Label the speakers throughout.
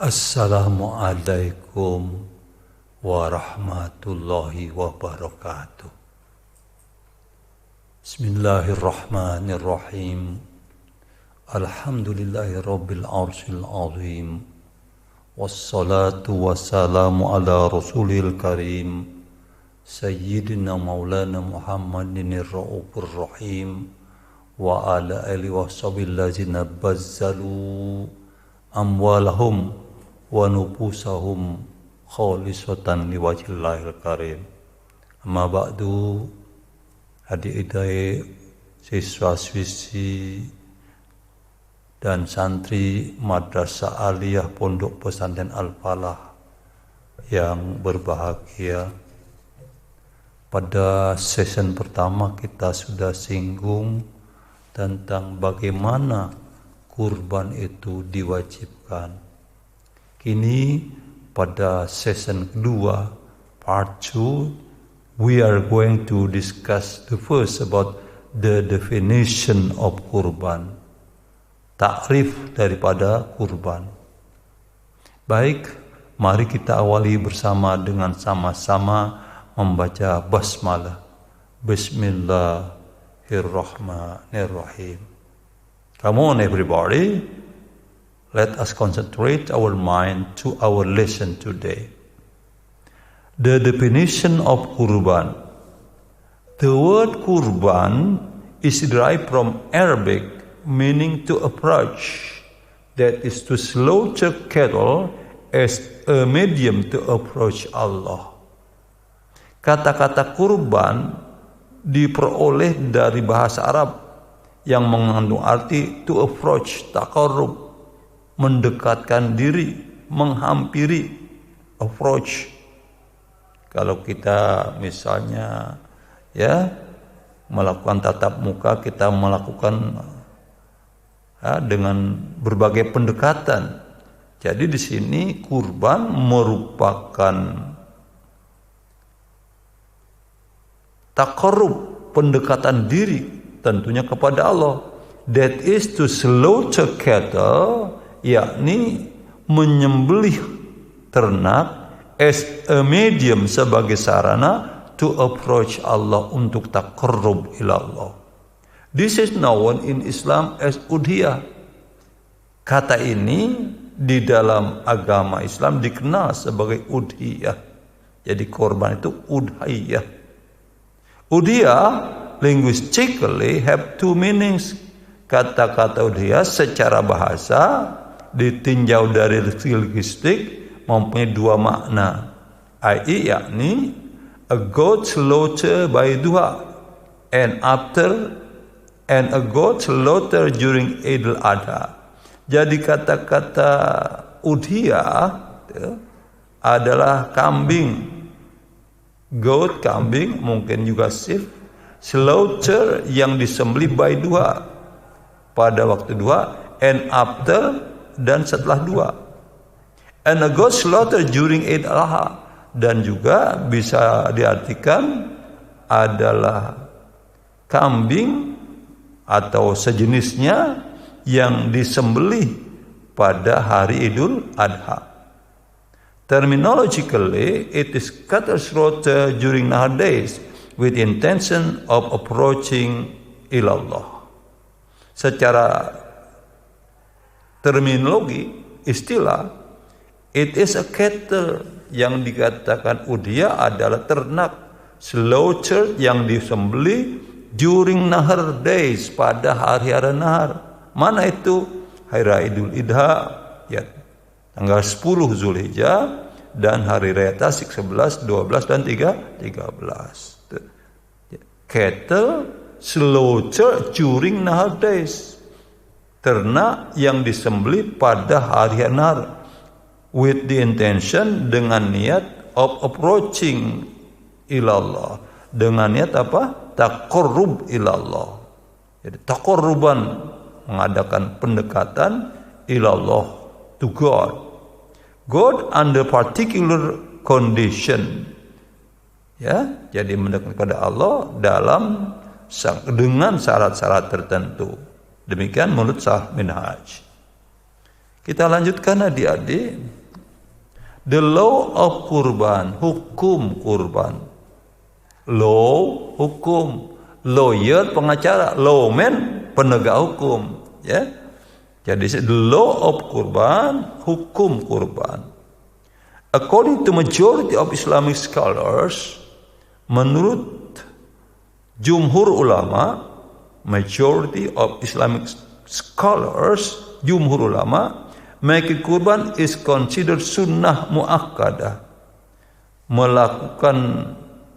Speaker 1: Assalamualaikum warahmatullahi wabarakatuh. Bismillahirrahmanirrahim. Alhamdulillahi rabbil arsyil azim. Wassalatu wassalamu ala rasulil karim Sayyidina maulana Muhammadin ar-ra'ufur rahim wa ala alihi washabihi allazina bazzalu amwalahum wa nufusahum khalisatan liwajhillahil karim. Amma ba'du, adik-adik, siswa-siswi dan santri Madrasah Aliyah Pondok Pesantren Al-Falah yang berbahagia. Pada sesi pertama kita sudah singgung tentang bagaimana kurban itu diwajibkan. Kini pada sesi kedua, part 2, we are going to discuss the first about the definition of kurban. Takrif daripada kurban. Baik, mari kita awali bersama dengan sama-sama membaca basmalah. Bismillahirrahmanirrahim. Come on everybody, let us concentrate our mind to our lesson today. The definition of kurban. The word kurban is derived from Arabic, meaning to approach, that is to slaughter cattle as a medium to approach Allah. Kata-kata kurban diperoleh dari bahasa Arab yang mengandung arti to approach, taqarrub, mendekatkan diri, menghampiri, approach. Kalau kita misalnya melakukan tatap muka, kita melakukan dengan berbagai pendekatan. Jadi di sini kurban merupakan taqarrub, pendekatan diri tentunya kepada Allah. That is to slaughter cattle, yakni menyembelih ternak as a medium, sebagai sarana to approach Allah, untuk taqarrub ila Allah. This is known in Islam as udhiyah. Kata ini di dalam agama Islam dikenal sebagai udhiyah. Jadi korban itu udhiyah. Udhiyah linguistically have two meanings. Kata-kata udhiyah secara bahasa ditinjau dari linguistik mempunyai dua makna, i.e. yakni a goat slaughter by duha and after, and a goat slaughter during Idul Adha. Jadi kata-kata udhiyah adalah kambing, goat, kambing, mungkin juga sheep, slaughter yang disembelih by duha, pada waktu duha, and after, dan setelah duha. And a goat slaughter during Eid al-Adha, dan juga bisa diartikan adalah kambing atau sejenisnya yang disembelih pada hari Idul Adha. Terminologically, it is cattle slaughter during Nahar days with intention of approaching ilallah. Secara terminologi, istilah, it is a cattle, yang dikatakan udhiyah adalah ternak, slaughter yang disembelih during Nahar days, pada hari-hari Nahar. Mana itu? Hari Raya Idul Adha, ya, tanggal 10 Zulhijjah, dan hari Raya Tasyrik 11, 12, dan 13. Cattle slaughter during Nahar days, ternak yang disembelih pada hari Nahar, with the intention, dengan niat, of approaching ilallah, dengan niat apa? Taqarrub ilallah. Jadi taqarruban, mengadakan pendekatan ilallah, to God. God under particular condition. Ya, jadi mendekat kepada Allah dengan syarat-syarat tertentu. Demikian menurut Sahih Minhaj. Kita lanjutkan adik-adik. The law of kurban, hukum kurban. Law, hukum. Lawyer, pengacara. Lawman, penegak hukum. Ya. Jadi the law of kurban, hukum kurban. According to majority of Islamic scholars, menurut jumhur ulama, majority of Islamic scholars, jumhur ulama, making kurban is considered sunnah muakkadah. Melakukan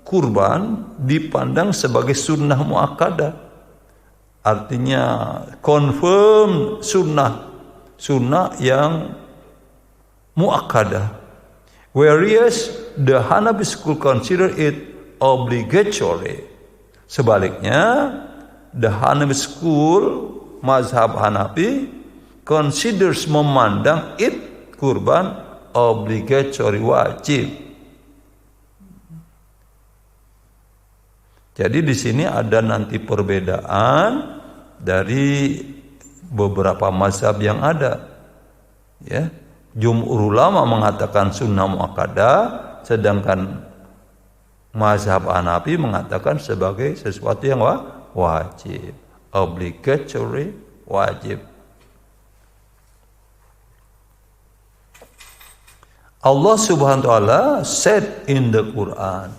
Speaker 1: kurban dipandang sebagai sunnah muakkadah. Artinya confirm sunnah yang muakkadah. Whereas the Hanafi school consider it obligatory. Sebaliknya, the Hanafi school, mazhab Hanafi, considers memandang it kurban obligatory, wajib. Jadi di sini ada nanti perbedaan dari beberapa mazhab yang ada. Ya, jumhur ulama mengatakan sunnah muakkadah, sedangkan mazhab Hanafi mengatakan sebagai sesuatu yang wajib, obligatory, wajib. Allah Subhanahu wa taala said in the Quran.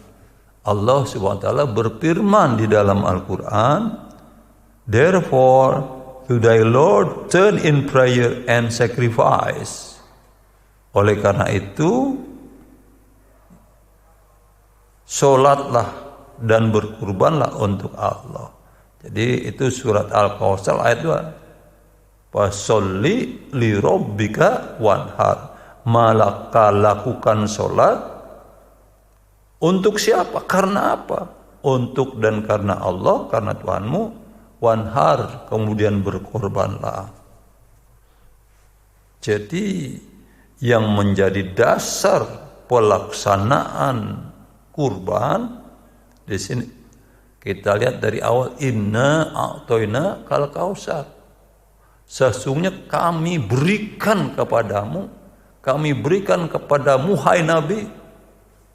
Speaker 1: Allah Subhanahu wa taala berfirman di dalam Al-Qur'an, therefore to thy Lord turn in prayer and sacrifice. Oleh karena itu, solatlah dan berkurbanlah untuk Allah. Jadi itu surat Al-Kautsar ayat 2. Fasholli li rabbika wanhar. Maka lakukan solat untuk siapa? Karena apa? Untuk dan karena Allah, karena Tuhanmu. Wanhar, kemudian berkorbanlah. Jadi yang menjadi dasar pelaksanaan kurban di sini kita lihat dari awal, inna a'toina kal kausar. Sesungguhnya kami berikan kepadamu, hai Nabi,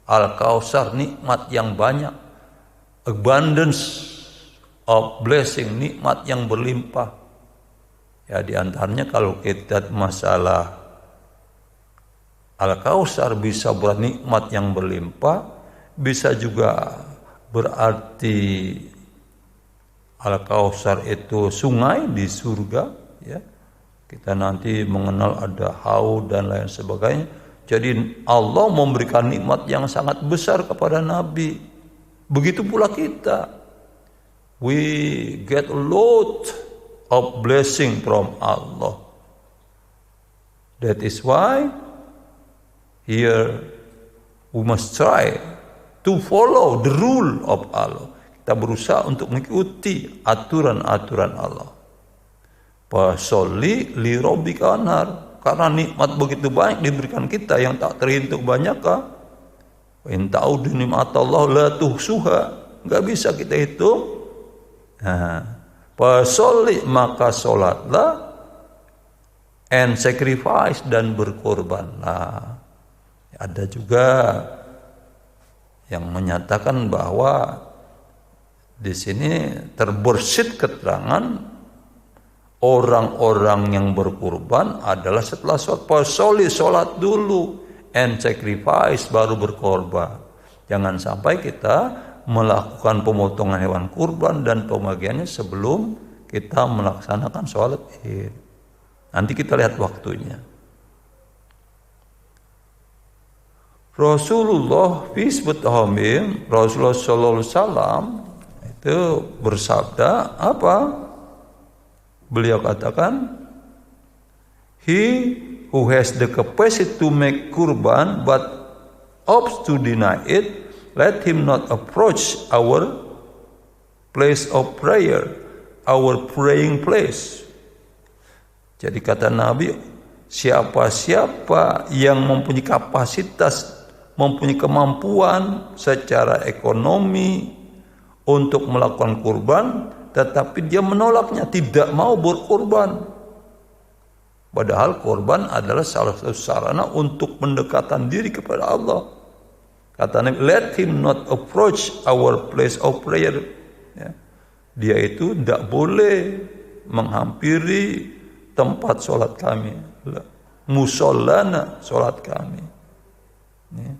Speaker 1: Al-Kausar, nikmat yang banyak, abundance of blessing, nikmat yang berlimpah. Ya, di antaranya kalau kita masalah Al-Kausar bisa buat nikmat yang berlimpah, bisa juga berarti Al-Kausar itu sungai di surga, ya. Kita nanti mengenal ada haud dan lain sebagainya. Jadi Allah memberikan nikmat yang sangat besar kepada Nabi. Begitu pula kita. We get a lot of blessing from Allah. That is why here we must try to follow the rule of Allah. Kita berusaha untuk mengikuti aturan-aturan Allah. Fasholli li rabbika wanhar. Karena nikmat begitu banyak diberikan kita yang tak terhitung banyakkah. Wa in ta'udhu ni'matallahi la tuhsuha. Enggak bisa kita hitung. Nah, fasholli, maka salatlah, and sacrifice, dan berkorbanlah. Ada juga yang menyatakan bahwa di sini terbersit keterangan orang-orang yang berkurban adalah setelah sholat dulu, and sacrifice, baru berkorban. Jangan sampai kita melakukan pemotongan hewan kurban dan pembagiannya sebelum kita melaksanakan sholat Id. Nanti kita lihat waktunya. Rasulullah Rasulullah Sallallahu Alaihi Wasallam itu bersabda apa? Beliau katakan, he who has the capacity to make kurban but opts to deny it, let him not approach our place of prayer, our praying place. Jadi kata Nabi, siapa-siapa yang mempunyai kapasitas, mempunyai kemampuan secara ekonomi untuk melakukan kurban, tetapi dia menolaknya, tidak mau berkorban, Padahal korban adalah salah satu sarana untuk pendekatan diri kepada Allah. Kata Nabi, let him not approach our place of prayer. Ya. Dia itu tidak boleh menghampiri tempat sholat kami. Musallana, sholat kami. Ya.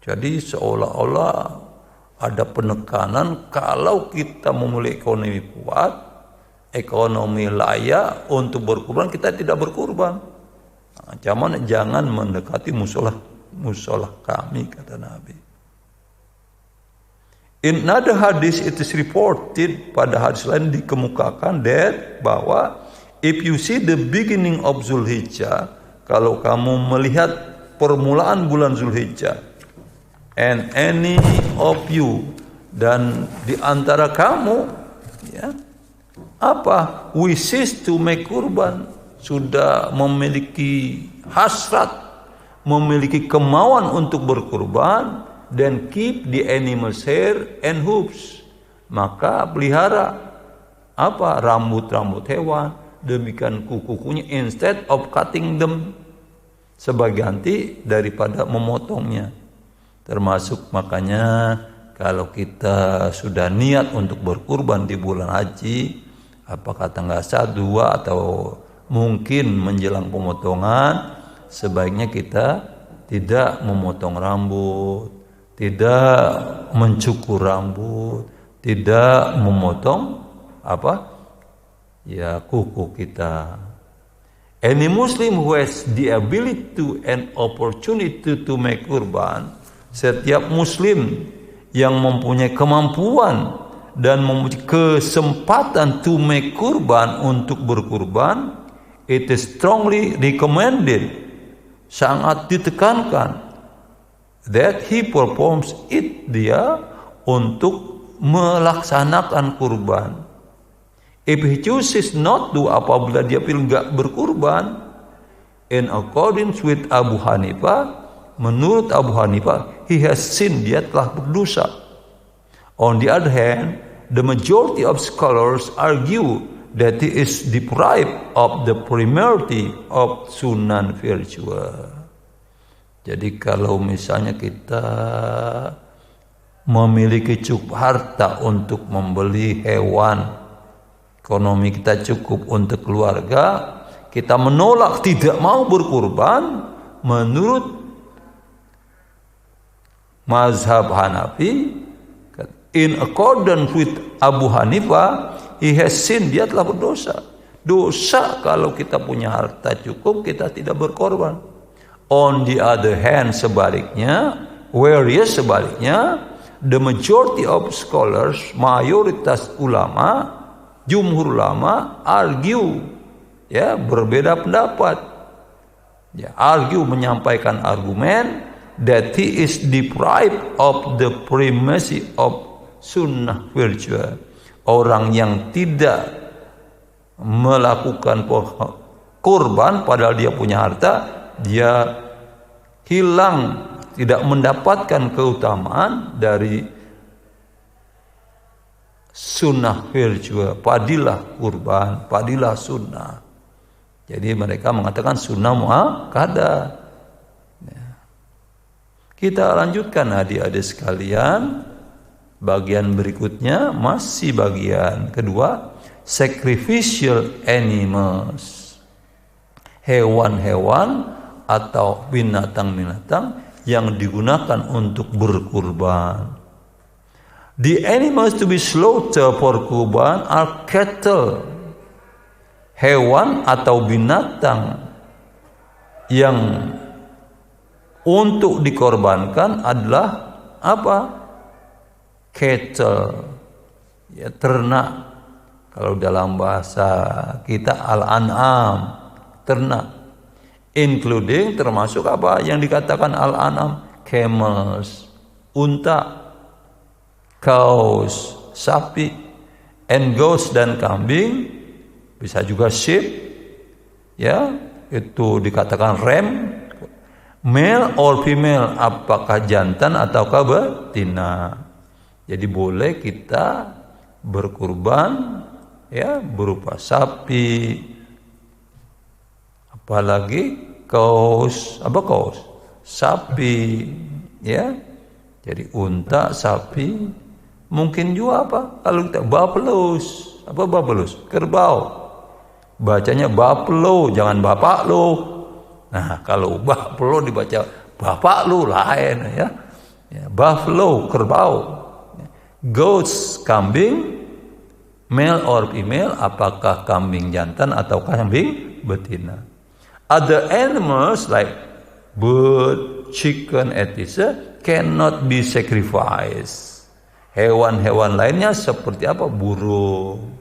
Speaker 1: Jadi seolah-olah ada penekanan kalau kita memiliki ekonomi kuat, ekonomi layak untuk berkurban, kita tidak berkurban. Jangan mendekati musola kami, kata Nabi. In another hadis it is reported, pada hadis lain dikemukakan bahwa if you see the beginning of Zulhijjah, kalau kamu melihat permulaan bulan Zulhijjah, and any of you, dan di antara kamu, ya, apa? Wishes to make kurban, sudah memiliki hasrat, memiliki kemauan untuk berkurban, then keep the animal's hair and hoofs, maka pelihara apa? Rambut-rambut hewan, demikian kuku-kukunya, instead of cutting them, sebagai ganti daripada memotongnya. Termasuk makanya kalau kita sudah niat untuk berkurban di bulan haji, apakah tanggal 1, 2 atau mungkin menjelang pemotongan, sebaiknya kita tidak memotong rambut, tidak mencukur rambut, tidak memotong kuku kita. Any Muslim who has the ability and opportunity to make kurban, setiap Muslim yang mempunyai kemampuan dan mempunyai kesempatan to make kurban, untuk berkurban, it is strongly recommended, sangat ditekankan, that he performs it, dia untuk melaksanakan kurban. If he chooses not to, apabila dia pilih enggak berkurban, in accordance with Abu Hanifah, menurut Abu Hanifah, he has sinned, dia telah berdosa. On the other hand, the majority of scholars argue that he is deprived of the priority of sunan virtual. Jadi kalau misalnya kita memiliki cukup harta untuk membeli hewan, ekonomi kita cukup untuk keluarga, kita menolak, tidak mau berkurban, menurut mazhab Hanafi, in accordance with Abu Hanifah, he has sinned, dia telah berdosa. Dosa kalau kita punya harta cukup, kita tidak berkorban. On the other hand, sebaliknya, the majority of scholars, mayoritas ulama, jumhur ulama, argue, ya, berbeda pendapat, ya, argue, menyampaikan argumen, that he is deprived of the primacy of sunnah virtual. Orang yang tidak melakukan kurban padahal dia punya harta, dia hilang, tidak mendapatkan keutamaan dari sunnah virtual, padilah kurban, padilah sunnah. Jadi mereka mengatakan sunnah muakkadah. Kita lanjutkan adik-adik sekalian. Bagian berikutnya masih bagian kedua, sacrificial animals. Hewan-hewan atau binatang-binatang yang digunakan untuk berkurban. The animals to be slaughtered for kurban are cattle. Hewan atau binatang yang untuk dikorbankan adalah apa? Cattle, ya, ternak. Kalau dalam bahasa kita al-an'am, ternak. Including, termasuk apa yang dikatakan al-an'am? Camels, unta, cows, sapi, and goats, dan kambing, bisa juga sheep, ya, itu dikatakan ram. Male or female, apakah jantan ataukah betina. Jadi boleh kita berkurban, ya, berupa sapi, apalagi kaos sapi, ya. Jadi unta, sapi, mungkin juga apa? Kalau kita babelus, kerbau. Bacanya bapelo, jangan bapak lo. Nah, kalau bapelo dibaca bapak lo lain, ya. Buffalo, kerbau. Goats, kambing, male or female, apakah kambing jantan atau kambing betina. Other animals like bird, chicken, etc. cannot be sacrificed. Hewan-hewan lainnya seperti apa? Burung,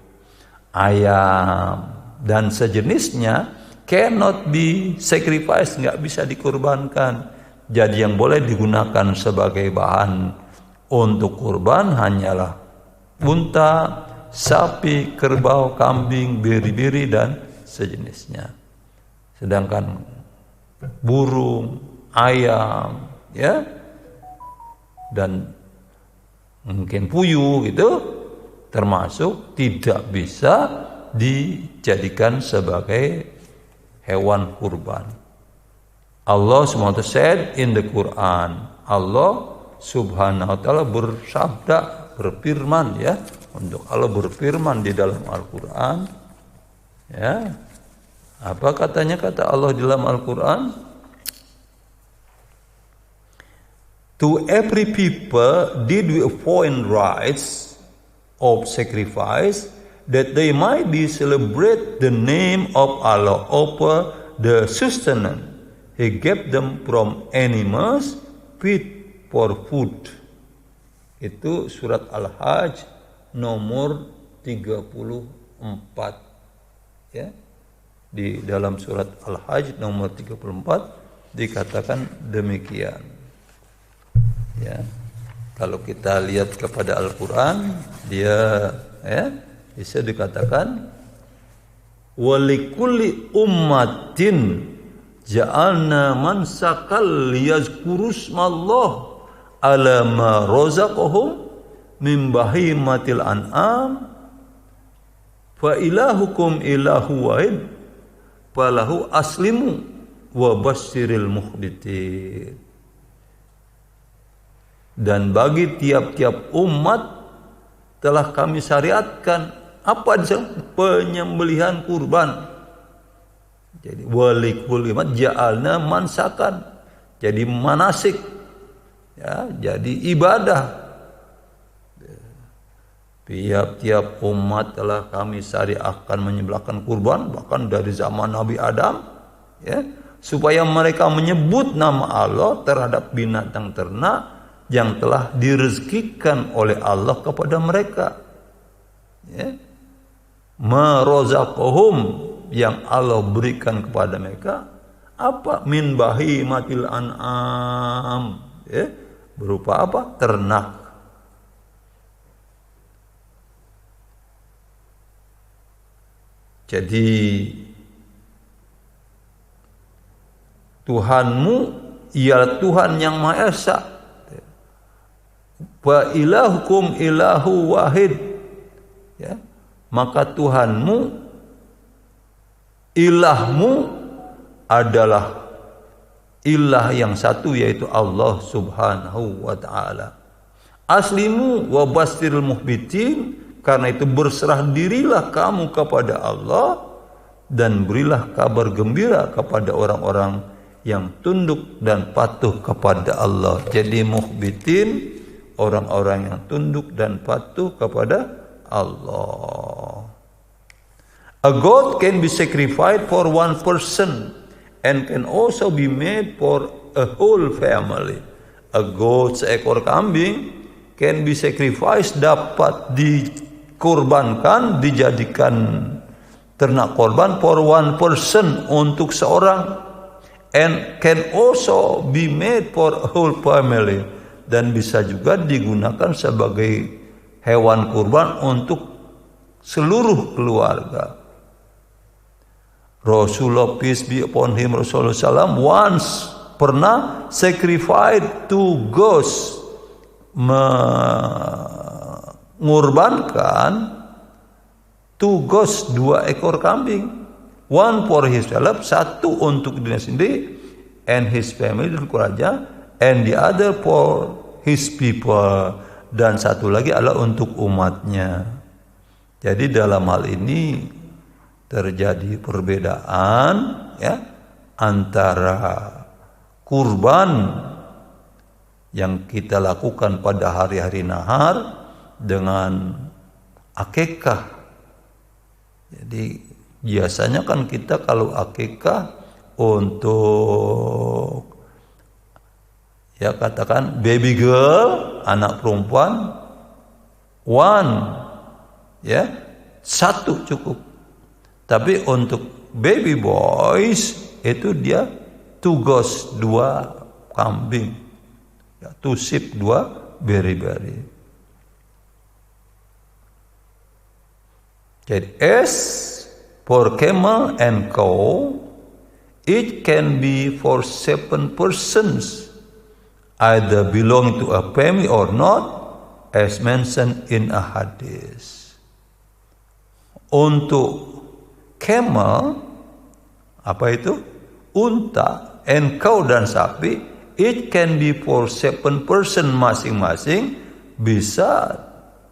Speaker 1: ayam, dan sejenisnya cannot be sacrificed, nggak bisa dikurbankan. Jadi yang boleh digunakan sebagai bahan untuk kurban hanyalah unta, sapi, kerbau, kambing, biri-biri, dan sejenisnya. Sedangkan burung, ayam, ya, dan mungkin puyuh gitu, termasuk tidak bisa dijadikan sebagai hewan kurban. Allah SWT said in the Quran, Allah Subhanahu wa ta'ala bersabda, berfirman, ya. Untuk Allah berfirman di dalam Al-Quran, ya. Apa katanya, kata Allah di dalam Al-Quran? To every people did we appoint rites of sacrifice, that they might be celebrate the name of Allah over the sustenance He gave them from animals fit for food. Itu surat Al-Hajj nomor 34, ya. Di dalam surat Al-Hajj nomor 34 dikatakan demikian, ya. Kalau kita lihat kepada Al-Qur'an, dia, ya, bisa dikatakan walikulli ummatin ja'alna mansakal yazkurusmallah ala ma razaqahum min bahimatil an'am fa ilahukum ilahu wahid falahu aslimu wa basyiril mukhbitin. Dan bagi tiap-tiap umat telah kami syariatkan apa penyembelihan kurban. Jadi walikul imat ja'alna mansakan, jadi manasik, ya, jadi ibadah. Tiap-tiap umat telah kami syariatkan menyembelihkan kurban, bahkan dari zaman Nabi Adam, ya, supaya mereka menyebut nama Allah terhadap binatang ternak yang telah direzekikan oleh Allah kepada mereka, ya. Marozaqahum, yang Allah berikan kepada mereka apa? Min bahimatil an'am, ya, berupa apa? Ternak. Jadi Tuhanmu ialah Tuhan yang Maha Esa. Wa ilahukum ilahu wahid, ya. Maka Tuhanmu, ilahmu adalah ilah yang satu, yaitu Allah Subhanahu wa ta'ala. Aslimu wa basiril muhbitin, karena itu berserah dirilah kamu kepada Allah dan berilah kabar gembira kepada orang-orang yang tunduk dan patuh kepada Allah. Jadi muhbitin, orang-orang yang tunduk dan patuh kepada Allah. A goat can be sacrificed for one person and can also be made for a whole family. A goat, seekor kambing, can be sacrificed, dapat dikorbankan, dijadikan ternak korban for one person, untuk seorang, and can also be made for a whole family, dan bisa juga digunakan sebagai hewan kurban untuk seluruh keluarga. Rasulullah, peace be upon him, Rasulullah SAW once pernah sacrifice 2 goats, mengorbankan 2 goats, 2 ekor kambing, one for himself, satu untuk dirinya sendiri, and his family dan keluarga, and the other for his people, dan satu lagi adalah untuk umatnya. Jadi dalam hal ini terjadi perbedaan ya antara kurban yang kita lakukan pada hari-hari nahar dengan akikah. Jadi biasanya kan kita kalau akikah untuk ya katakan baby girl, anak perempuan, one ya, satu cukup. Tapi untuk baby boys itu dia 2 goats, 2 kambing, ya, 2 sheep, 2 beri-beri. Jadi as for camel and cow, it can be for 7 persons, either belong to a family or not, as mentioned in a hadith. Untuk camel, apa itu? Unta, and cow dan sapi, it can be for 7 person masing-masing, bisa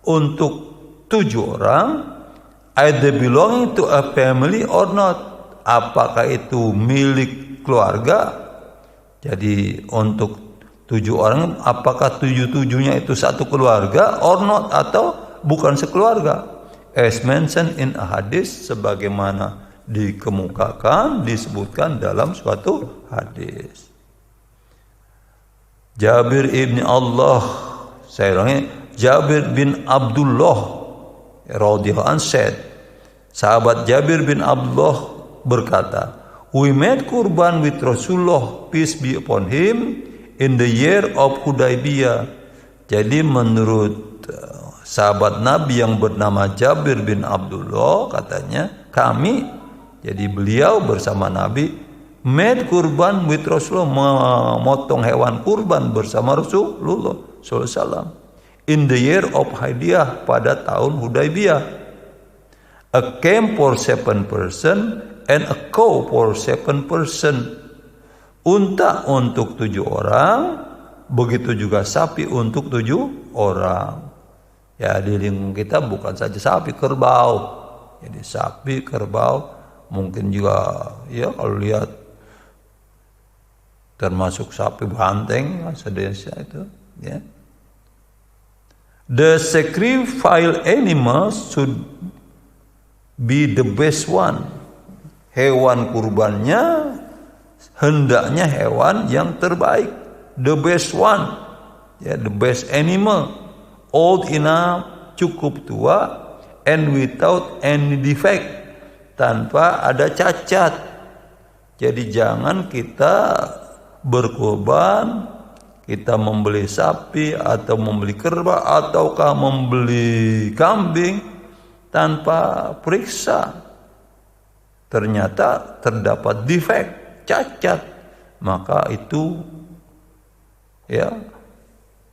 Speaker 1: untuk 7 orang, either belonging to a family or not. Apakah itu milik keluarga? Jadi untuk 7 orang, apakah 7-7-nya itu satu keluarga or not, atau bukan sekeluarga? As mentioned in a hadis, sebagaimana dikemukakan, disebutkan dalam suatu hadis. Jabir ibn Allah, saya ulangi, Jabir bin Abdullah radhiyallahu anhu said, sahabat Jabir bin Abdullah berkata, we made kurban with Rasulullah, peace be upon him, in the year of Hudaybiyah. Jadi menurut sahabat Nabi yang bernama Jabir bin Abdullah, katanya kami, jadi beliau bersama Nabi made kurban with Rasulullah, memotong hewan kurban bersama Rasulullah SAW in the year of Hudaybiyah, pada tahun Hudaybiyah. A camp for 7 person and a cow for 7 person. Unta untuk 7 orang, begitu juga sapi untuk 7 orang. Ya, di lingkungan kita bukan saja sapi, kerbau. Jadi sapi, kerbau, mungkin juga ya kalau lihat termasuk sapi banteng sedesa itu ya. The sacrificial animals should be the best one. Hewan kurbannya hendaknya hewan yang terbaik, the best one, ya, the best animal, old enough, cukup tua, and without any defect, tanpa ada cacat. Jadi jangan kita berkorban, kita membeli sapi atau membeli kerbau ataukah membeli kambing tanpa periksa, ternyata terdapat defek, cacat, maka itu ya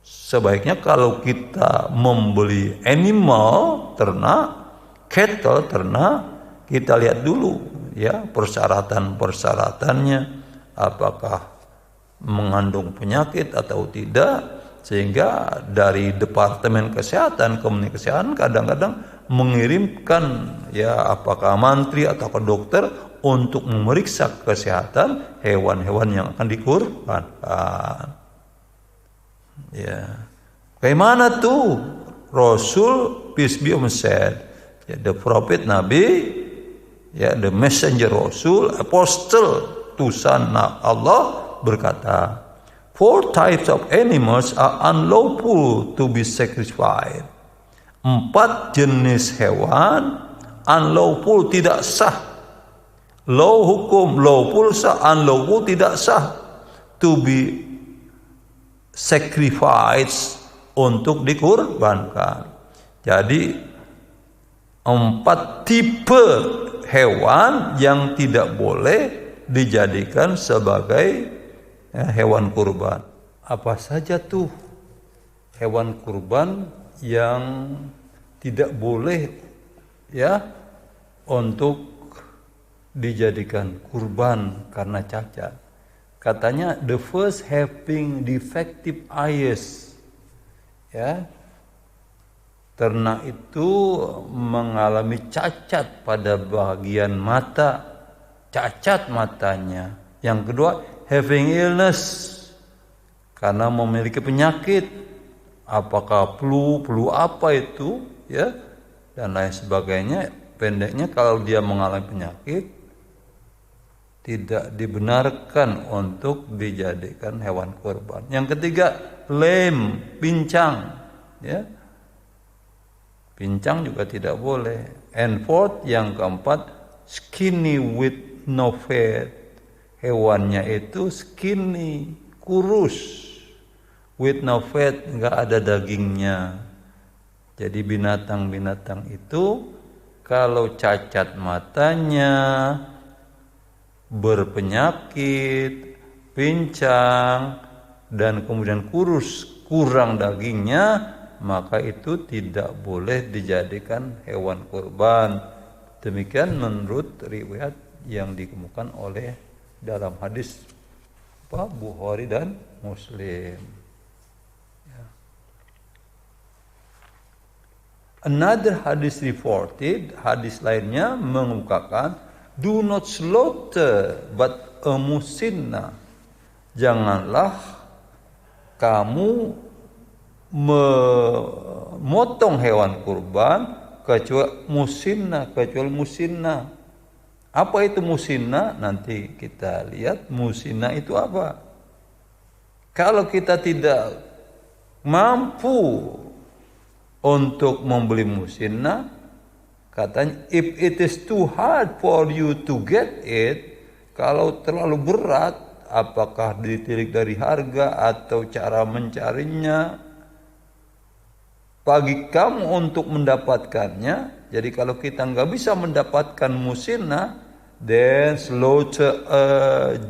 Speaker 1: sebaiknya kalau kita membeli animal, ternak, cattle, ternak, kita lihat dulu ya persyaratan-persyaratannya, apakah mengandung penyakit atau tidak, sehingga dari Departemen Kesehatan, Kementerian Kesehatan kadang-kadang mengirimkan ya apakah mantri atau ke dokter untuk memeriksa kesehatan hewan-hewan yang akan dikurbankan. Ya, bagaimana tuh Rasul peace be upon him said, ya, the prophet Nabi, ya, the messenger Rasul, apostle, utusan Allah berkata, 4 types of animals are unlawful to be sacrificed. 4 jenis hewan unlawful, tidak sah. Law hukum, lawful sah, unlawful tidak sah. To be sacrificed, untuk dikurbankan. Jadi 4 tipe hewan yang tidak boleh dijadikan sebagai hewan kurban. Apa saja tuh hewan kurban yang tidak boleh ya untuk dijadikan kurban karena cacat. Katanya the first having defective eyes, ya, ternak itu mengalami cacat pada bagian mata, cacat matanya. Yang kedua having illness, karena memiliki penyakit, apakah flu apa itu, ya, dan lain sebagainya. Pendeknya kalau dia mengalami penyakit, tidak dibenarkan untuk dijadikan hewan kurban. Yang ketiga lame, pincang, ya, pincang juga tidak boleh. And fourth, yang keempat skinny with no fat, hewannya itu skinny, kurus, with no fat, nggak ada dagingnya. Jadi binatang-binatang itu kalau cacat matanya, berpenyakit, pincang, dan kemudian kurus, kurang dagingnya, maka itu tidak boleh dijadikan hewan kurban. Demikian menurut riwayat yang dikemukakan oleh dalam hadis Bukhari dan Muslim. Another hadis reported, hadis lainnya mengungkapkan, do not slaughter but a musinna. Janganlah kamu memotong hewan kurban kecuali musinna. Apa itu musinna? Nanti kita lihat musinna itu apa. Kalau kita tidak mampu untuk membeli musinna, katanya if it is too hard for you to get it, kalau terlalu berat, apakah ditilik dari harga atau cara mencarinya, bagi kamu untuk mendapatkannya. Jadi kalau kita nggak bisa mendapatkan musinna, then slaughter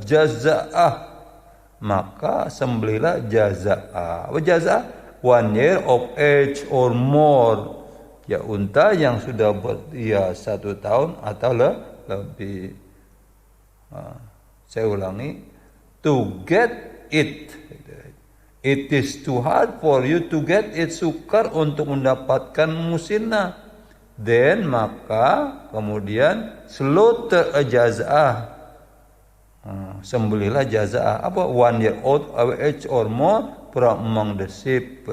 Speaker 1: jaza'ah, maka sembelihlah jaza'ah. Apa jaza'ah? 1 year of age or more, ya, unta yang sudah berusia 1 tahun atau lebih. Saya ulangi, to get it, it is too hard for you to get it, sukar untuk mendapatkan musinna, then maka kemudian slaughter a jaza'ah, sembelihlah jaza'ah. Apa? 1 year old age or more from among the sheep,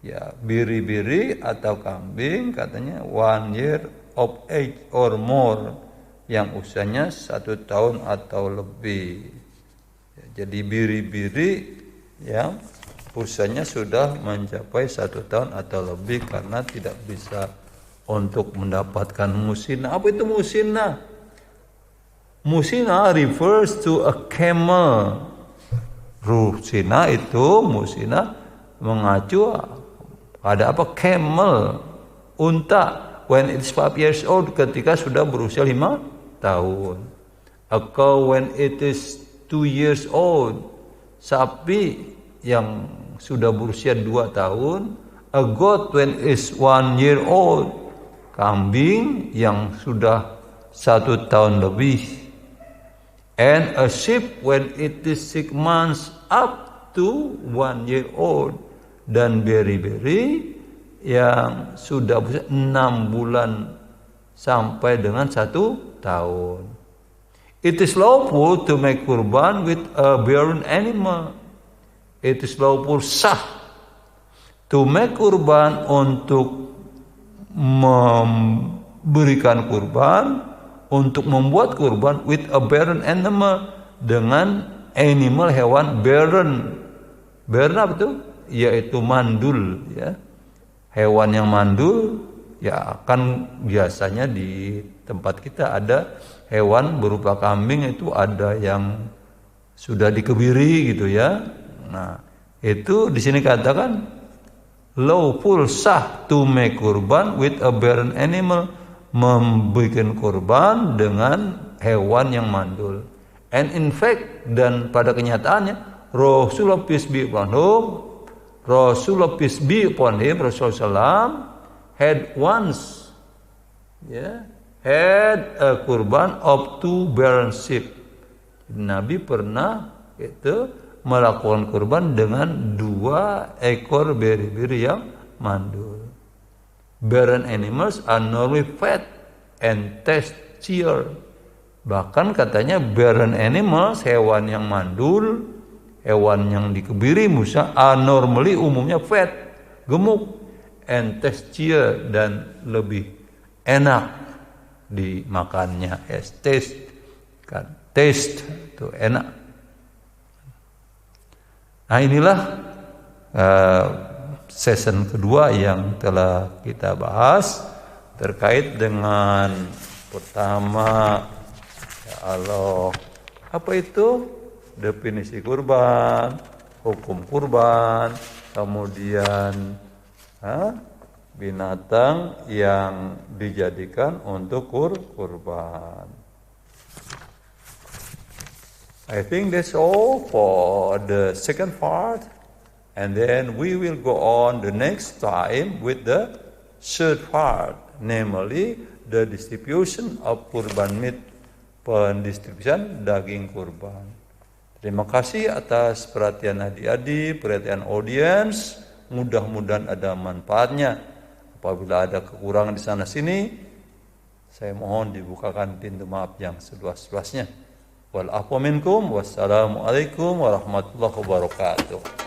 Speaker 1: ya, biri-biri atau kambing, katanya 1 year of age or more, yang usianya 1 tahun atau lebih. Ya, jadi biri-biri yang usianya sudah mencapai 1 tahun atau lebih karena tidak bisa untuk mendapatkan musinna. Apa itu musinna? Musinna refers to a camel. Musinna mengacu pada apa? Camel, unta. When it's 5 years old, ketika sudah berusia 5 tahun. A cow when it is 2 years old, sapi yang sudah berusia 2 tahun. A goat when it's 1 year old, kambing yang sudah 1 tahun lebih. And a sheep when it is 6 months up to 1 year old. Dan beri-beri yang sudah berusia 6 bulan sampai dengan 1 tahun. It is lawful to make kurban with a barren animal. It is lawful, sah, to make kurban, untuk memberikan kurban, untuk membuat kurban with a barren animal, dengan animal, hewan barren. Barren apa itu? Yaitu mandul, ya. Hewan yang mandul, ya, kan biasanya di tempat kita ada hewan berupa kambing, itu ada yang sudah dikebiri gitu, ya. Nah, itu di sini katakan lawful, sah, to make kurban with a barren animal, membuat kurban dengan hewan yang mandul. And in fact, dan pada kenyataannya, Rasulullah peace be upon him, Rasulullah SAW had once, ya, had a kurban of 2 barren sheep. Nabi pernah itu melakukan kurban dengan 2 ekor biri-biri yang mandul. Barren animals are normally fat and tastier. Bahkan katanya barren animals, hewan yang mandul, hewan yang dikebiri Musa, are normally umumnya fat, gemuk, and tastier, dan lebih enak dimakannya. Taste kan, taste itu enak. Nah inilah season kedua yang telah kita bahas terkait dengan pertama, ya Allah, apa itu definisi kurban, hukum kurban, kemudian binatang yang dijadikan untuk kurban. I think that's all for the second part, and then we will go on the next time with the third part, namely the distribution of kurban meat, pendistribusian daging kurban. Terima kasih atas perhatian adik-adik, perhatian audiens. Mudah-mudahan ada manfaatnya. Apabila ada kekurangan di sana sini, saya mohon dibukakan pintu maaf yang seluas-luasnya. Wal afwa minkum, wassalamualaikum warahmatullahi wabarakatuh.